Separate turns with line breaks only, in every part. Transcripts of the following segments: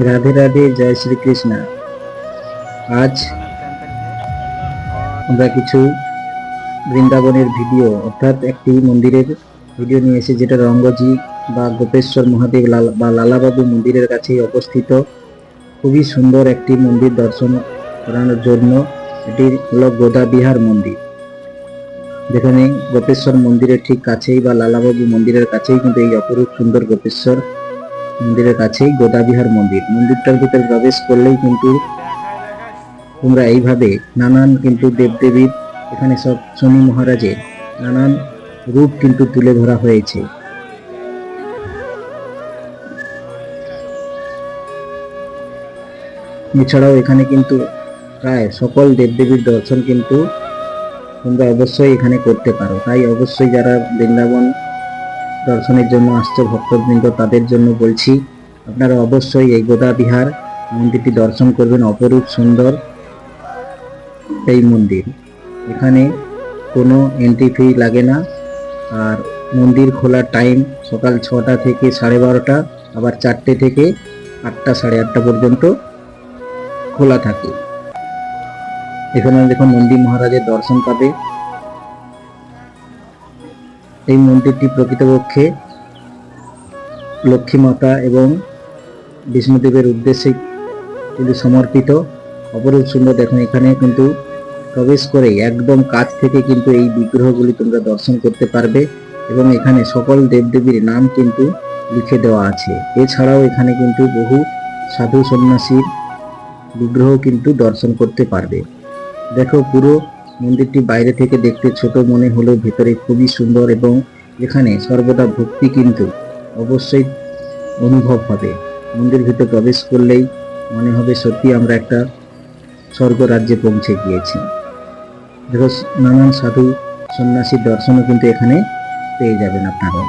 রাধে রাধে, জয় শ্রীকৃষ্ণ। আজ আমরা কিছু বৃন্দাবনের ভিডিও অর্থাৎ একটি মন্দিরের ভিডিও নিয়ে এসে, যেটা রঙ্গজি বা গোপেশ্বর মহাদেব বা লালাবাবু মন্দিরের কাছেই অবস্থিত। খুবই সুন্দর একটি মন্দির দর্শন করানোর জন্য। এটি হলো গোদাবিহার মন্দির, যেখানে গোপেশ্বর মন্দিরের ঠিক কাছেই বা লালাবাবু মন্দিরের কাছেই কিন্তু এই অপরূপ সুন্দর গোপেশ্বর মন্দিরের কাছেই গোদাবিহার মন্দির। মন্দিরটার ভিতরে প্রবেশ করলেই কিন্তু তোমরা এইভাবে নানান কিন্তু দেবদেবীর, এখানে সব শনি মহারাজের নানান রূপ কিন্তু তুলে ধরা হয়েছে। এছাড়াও এখানে কিন্তু প্রায় সকল দেবদেবীর দর্শন কিন্তু তোমরা অবশ্যই এখানে করতে পারো। তাই অবশ্যই যারা বৃন্দাবন দর্শনের জন্য আসছে ভক্তবৃন্দ, তাদের জন্য বলছি, আপনারা অবশ্যই এই গোদাবিহার মন্দিরটি দর্শন করবেন। অপরূপ সুন্দর এই মন্দির, এখানে কোনো এন্ট্রি ফি লাগে না। আর মন্দির খোলার টাইম সকাল 6টা থেকে 12:30, আবার 4টে থেকে 8টা 8:30 পর্যন্ত খোলা থাকে। এখানে দেখুন নন্দী মহারাজের দর্শন পাবে। এই মন্দিরটি প্রকৃতপক্ষে লক্ষ্মী মাতা এবং বিষ্ণুদেবের উদ্দেশ্যে কিন্তু সমর্পিত। অপরূপ সুন্দর দেখুন, এখানে কিন্তু প্রবেশ করে একদম কাছ থেকে কিন্তু এই বিগ্রহগুলি তোমরা দর্শন করতে পারবে, এবং এখানে সকল দেবদেবীর নাম কিন্তু লিখে দেওয়া আছে। এছাড়াও এখানে কিন্তু বহু সাধু সন্ন্যাসীর বিগ্রহ কিন্তু দর্শন করতে পারবে। দেখো, পুরো মন্দিরটি বাইরে থেকে দেখতে ছোট মনে হলেও ভেতরে খুবই সুন্দর, এবং এখানে সর্বদা ভক্তি কিন্তু অবশ্যই অনুভব হবে। মন্দির ভিতরে প্রবেশ করলেই মনে হবে সত্যি আমরা একটা স্বর্গ রাজ্যে পৌঁছে গিয়েছি। দেখো, নানান সাধু সন্ন্যাসীর দর্শনও কিন্তু এখানে পেয়ে যাবেন আপনারা।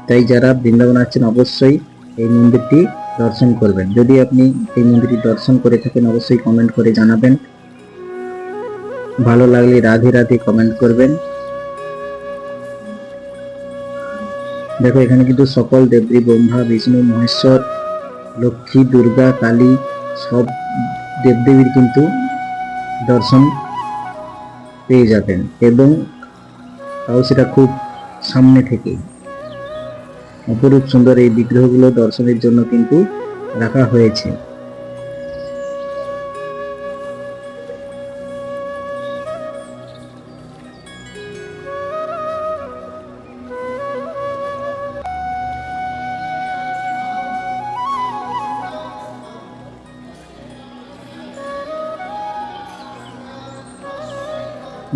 তাই যারা বৃন্দাবন আছেন অবশ্যই এই মন্দিরটি দর্শন করবেন। যদি আপনি এই মন্দিরটি দর্শন করে থাকেন অবশ্যই কমেন্ট করে জানাবেন। ভালো লাগলে রাধে রাধে কমেন্ট করবেন। দেখো, এখানে কিন্তু সকল দেবী, ব্রহ্মা বিষ্ণু মহেশ্বর, লক্ষ্মী, দুর্গা, কালী, সব দেবদেবীর কিন্তু দর্শন পেয়ে যাবেন, এবং তাও সেটা খুব সামনে থেকে। অপরূপ সুন্দর এই বিগ্রহগুলো দর্শনের জন্য কিন্তু রাখা হয়েছে।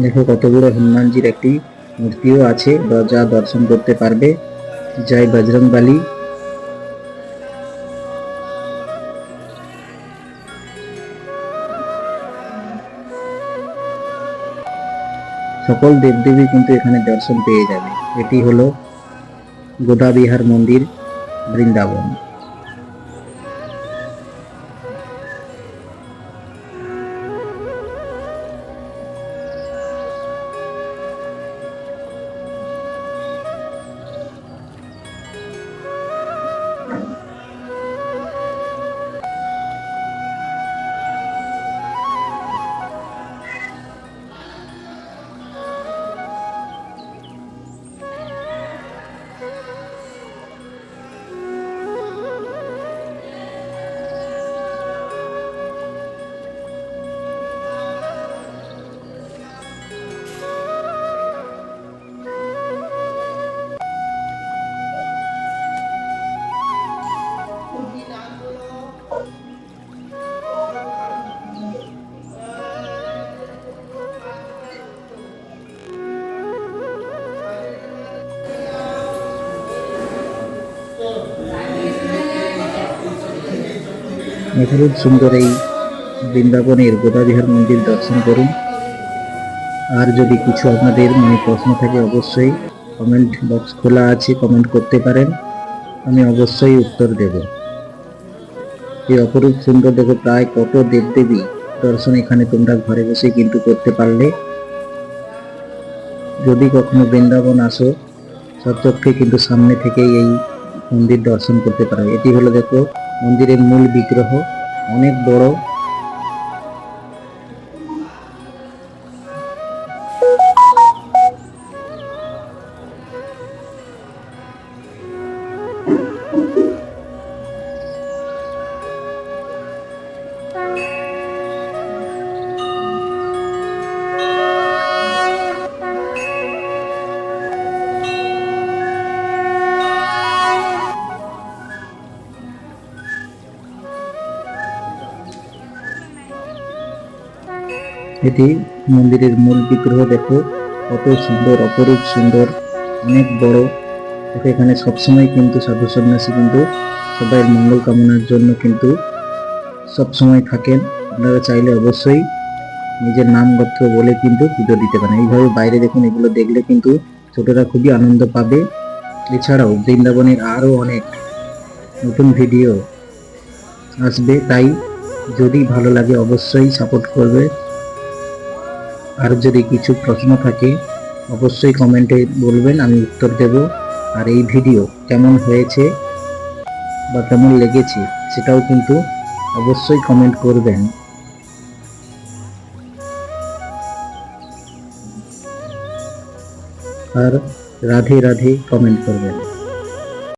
দেখো, কত বড় হনুমানজির একটি মূর্তিও আছে, যা দর্শন করতে পারবে। জয় বজরংবলী। সকল দেবদেবী কিন্তু এখানে দর্শন পেয়ে যাবে। এটি হলো গোদাবিহার মন্দির, বৃন্দাবন। অপরূপ সুন্দর এই বৃন্দাবনের গোদাবিহার মন্দির দর্শন করুন। আর যদি কিছু আপনাদের মনে প্রশ্ন থাকে অবশ্যই কমেন্ট বক্স খোলা আছে, কমেন্ট করতে পারেন, আমি অবশ্যই উত্তর দেব। এই অপরূপ সুন্দর দেখো, প্রায় কত দেবদেবী দর্শন এখানে তোমরা ঘরে বসে কিন্তু করতে পারলে। যদি কখনো বৃন্দাবন আসো, সচক্ষে কিন্তু সামনে থেকেই এই মন্দির দর্শন করতে পারো। এটি হলো দেখো মন্দিরের মূল বিগ্রহ, অনেক বড়। এটি মন্দিরের মূল বিগ্রহ। দেখো কত সুন্দর, অপরূপ সুন্দর, অনেক বড়। দেখো এখানে সবসময় কিন্তু সাধু সন্ন্যাসী কিন্তু সবাই মঙ্গল কামনার জন্য কিন্তু সবসময় থাকেন। আপনারা চাইলে অবশ্যই নিজের নাম গোত্র বলে কিন্তু পুজো দিতে পারেন। এইভাবে বাইরে দেখুন, এগুলো দেখলে কিন্তু ছোটরা খুবই আনন্দ পাবে। এছাড়াও বৃন্দাবনের আরো অনেক নতুন ভিডিও আসবে, তাই যদি ভালো লাগে অবশ্যই সাপোর্ট করবে। আর যদি কিছু প্রশ্ন থাকে অবশ্যই কমেন্টে বলবেন, আমি উত্তর দেব। আর এই ভিডিও কেমন হয়েছে বা কেমন লেগেছে সেটাও কিন্তু অবশ্যই কমেন্ট করবেন। আর রাধে রাধে কমেন্ট করবেন।